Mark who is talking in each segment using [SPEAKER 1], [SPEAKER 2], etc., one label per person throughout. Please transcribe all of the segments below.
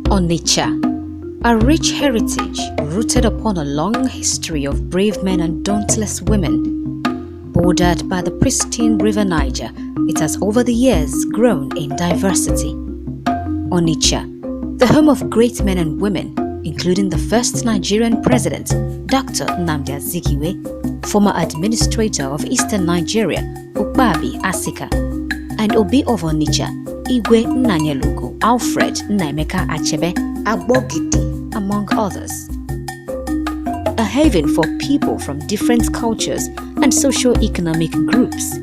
[SPEAKER 1] Onitsha, a rich heritage rooted upon a long history of brave men and dauntless women. Bordered by the pristine River Niger, it has over the years grown in diversity. Onitsha, the home of great men and women, including the first Nigerian president, Dr. Nnamdi Azikiwe, former administrator of Eastern Nigeria, Ukpabi Asika, and Obi of Onitsha, Igwe Nnanyelugo Alfred Nnaemeka Achebe Agbogidi, among others. A haven for people from different cultures and socio-economic groups.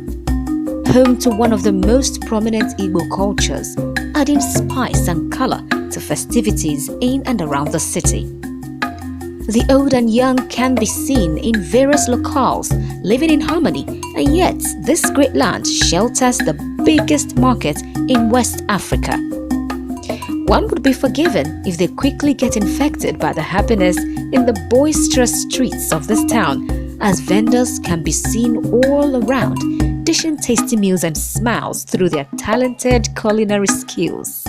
[SPEAKER 1] Home to one of the most prominent Igbo cultures, adding spice and color to festivities in and around the city. The old and young can be seen in various locales, living in harmony, and yet this great land shelters the biggest market in West Africa. One would be forgiven if they quickly get infected by the happiness in the boisterous streets of this town, as vendors can be seen all around, dishing tasty meals and smiles through their talented culinary skills.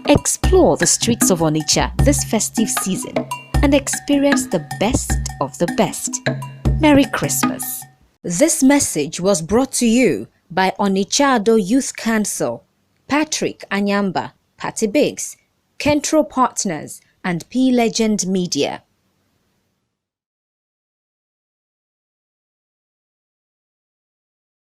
[SPEAKER 1] Explore the streets of Onitsha this festive season and experience the best of the best. Merry Christmas. This message was brought to you by Onitsha Ado Youth Council, Patrick Anyamba, Patty Biggs, Kentro Partners, and P Legend Media.